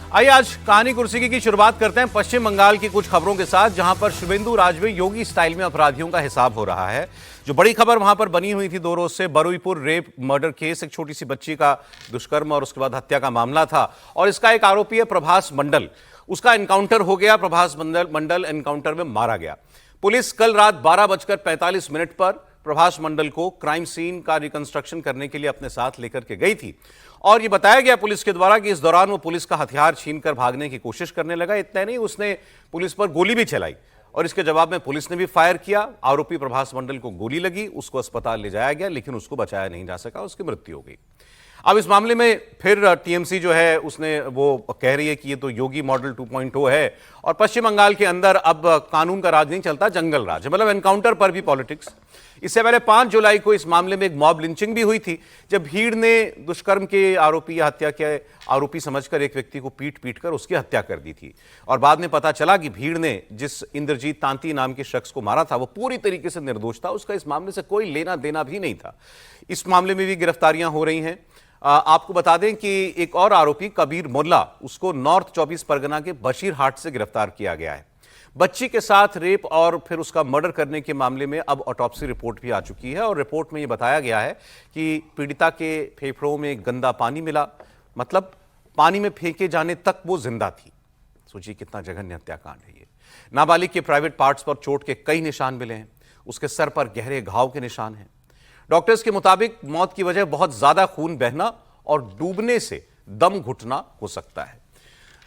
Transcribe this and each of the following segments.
आइए आज कहानी कुर्सी की शुरुआत करते हैं पश्चिम बंगाल की कुछ खबरों के साथ, जहां पर शुभेंदु राज में योगी स्टाइल में अपराधियों का हिसाब हो रहा है। जो बड़ी खबर वहां पर बनी हुई थी 2 रोज से, बरुईपुर रेप मर्डर केस, एक छोटी सी बच्ची का दुष्कर्म और उसके बाद हत्या का मामला था और इसका एक आरोपी है प्रभास मंडल। उसका एनकाउंटर हो गया, प्रभास मंडल एनकाउंटर में मारा गया। पुलिस कल रात 12:45 पर प्रभास मंडल को क्राइम सीन का रिकंस्ट्रक्शन करने के लिए अपने साथ लेकर के गई थी और यह बताया गया पुलिस के द्वारा कि इस दौरान वो पुलिस का हथियार छीनकर भागने की कोशिश करने लगा। इतना नहीं, उसने पुलिस पर गोली भी चलाई और इसके जवाब में पुलिस ने भी फायर किया। आरोपी प्रभास मंडल को गोली लगी, उसको अस्पताल ले जाया गया लेकिन उसको बचाया नहीं जा सका, उसकी मृत्यु हो गई। अब इस मामले में फिर टीएमसी जो है उसने वो कह रही है कि ये तो योगी मॉडल 2.0 है और पश्चिम बंगाल के अंदर अब कानून का राज नहीं चलता, जंगल राज है, मतलब एनकाउंटर पर भी पॉलिटिक्स। इससे पहले 5 जुलाई को इस मामले में एक मॉब लिंचिंग भी हुई थी, जब भीड़ ने दुष्कर्म के आरोपी या हत्या के आरोपी समझकर एक व्यक्ति को पीट कर उसकी हत्या कर दी थी और बाद में पता चला कि भीड़ ने जिस इंद्रजीत तांती नाम के शख्स को मारा था वो पूरी तरीके से निर्दोष था, उसका इस मामले से कोई लेना देना भी नहीं था। इस मामले में भी गिरफ्तारियां हो रही हैं। आपको बता दें कि एक और आरोपी कबीर मुल्ला, उसको नॉर्थ 24 परगना के बशीरहाट से गिरफ्तार किया गया है। बच्ची के साथ रेप और फिर उसका मर्डर करने के मामले में अब ऑटोप्सी रिपोर्ट भी आ चुकी है और रिपोर्ट में यह बताया गया है कि पीड़िता के फेफड़ों में गंदा पानी मिला, मतलब पानी में फेंके जाने तक वो जिंदा थी। सोचिए कितना जघन्य हत्याकांड है ये। नाबालिग के प्राइवेट पार्ट्स पर चोट के कई निशान मिले हैं, उसके सर पर गहरे घाव के निशान हैं। डॉक्टर्स के मुताबिक मौत की वजह बहुत ज्यादा खून बहना और डूबने से दम घुटना हो सकता है।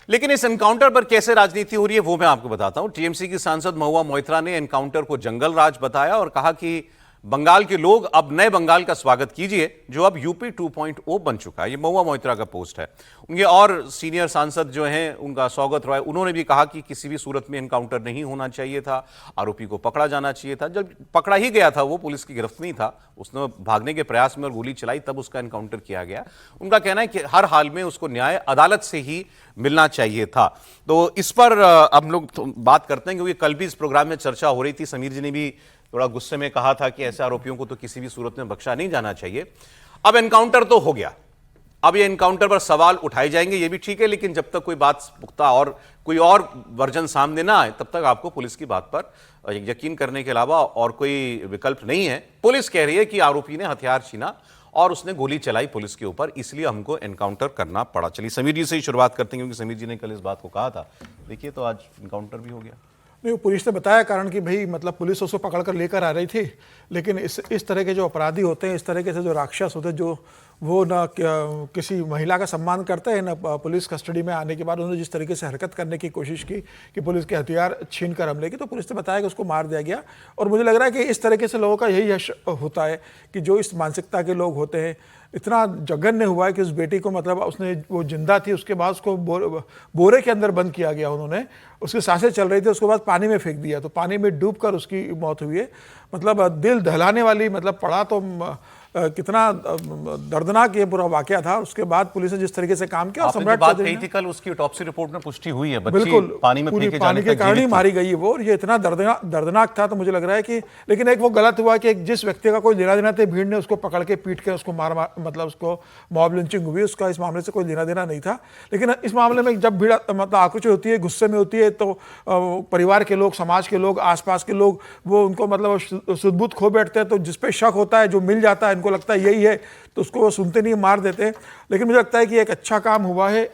लेकिन इस एनकाउंटर पर कैसे राजनीति हो रही है वो मैं आपको बताता हूं। टीएमसी की सांसद महुआ मोइत्रा ने एनकाउंटर को जंगल राज बताया और कहा कि बंगाल के लोग अब नए बंगाल का स्वागत कीजिए जो अब यूपी 2.0 बन चुका है। ये महुआ मोइत्रा का पोस्ट है। उनके और सीनियर सांसद जो हैं उनका स्वागत रॉय, उन्होंने भी कहा कि किसी भी सूरत में एनकाउंटर नहीं होना चाहिए था, आरोपी को पकड़ा जाना चाहिए था। जब पकड़ा ही गया था, वो पुलिस की गिरफ्त नहीं था, उसने भागने के प्रयास में और गोली चलाई तब उसका एनकाउंटर किया गया। उनका कहना है कि हर हाल में उसको न्याय अदालत से ही मिलना चाहिए था। तो इस पर अब लोग बात करते हैं क्योंकि कल भी इस प्रोग्राम में चर्चा हो रही थी। समीर जी ने भी थोड़ा गुस्से में कहा था कि ऐसे आरोपियों को तो किसी भी सूरत में बख्शा नहीं जाना चाहिए। अब एनकाउंटर तो हो गया, अब ये एनकाउंटर पर सवाल उठाए जाएंगे, ये भी ठीक है, लेकिन जब तक कोई बात पुख्ता और कोई और वर्जन सामने ना आए तब तक आपको पुलिस की बात पर यकीन करने के अलावा और कोई विकल्प नहीं है। पुलिस कह रही है कि आरोपी ने हथियार छीना और उसने गोली चलाई पुलिस के ऊपर, इसलिए हमको एनकाउंटर करना पड़ा। चलिए समीर जी से ही शुरुआत करते हैं क्योंकि समीर जी ने कल इस बात को कहा था। देखिए तो आज एनकाउंटर भी हो गया। नहीं, पुलिस ने बताया कारण कि भाई मतलब पुलिस उसको पकड़ कर लेकर आ रही थी, लेकिन इस तरह के जो अपराधी होते हैं, इस तरीके से जो राक्षस होते हैं, जो वो ना किसी महिला का सम्मान करते हैं ना पुलिस कस्टडी में आने के बाद उन्होंने जिस तरीके से हरकत करने की कोशिश की कि पुलिस के हथियार छीन कर हमले की, तो पुलिस ने बताया कि उसको मार दिया गया। और मुझे लग रहा है कि इस तरीके से लोगों का यही यश होता है कि जो इस मानसिकता के लोग होते हैं, इतना जघन्य हुआ है कि उस बेटी को मतलब उसने वो जिंदा थी, उसके बाद उसको बोरे के अंदर बंद किया गया, उन्होंने उसकी सांसें चल रही थी, उसके बाद पानी में फेंक दिया, तो पानी में डूबकर उसकी मौत हुई है। मतलब दिल दहलाने वाली, मतलब पड़ा तो कितना दर्दनाक ये पूरा वाकया था। उसके बाद पुलिस ने जिस तरीके से काम किया और सम्राट बात कही थी कल, उसकी ऑटोप्सी रिपोर्ट में पुष्टि हुई है, बिल्कुल पानी में फेंके पानी के कारण ही मारी गई है वो, और ये इतना दर्दनाक था। तो मुझे लग रहा है कि लेकिन एक वो गलत हुआ कि जिस व्यक्ति का कोई लेना देना था, भीड़ ने उसको पकड़ के पीट के उसको मतलब उसको मॉब लिंचिंग हुई, उसका इस मामले से कोई लेना देना नहीं था। लेकिन इस मामले में जब भीड़ मतलब आक्रोशित होती है, गुस्से में होती है, तो परिवार के लोग, समाज के लोग, आसपास के लोग वो उनको मतलब सुध-बुध खो बैठते हैं। तो जिस पे शक होता है, जो मिल जाता है, इनको लगता है यही है, तो उसको वो सुनते नहीं, मार देते हैं। लेकिन मुझे लगता है कि एक अच्छा काम हुआ है।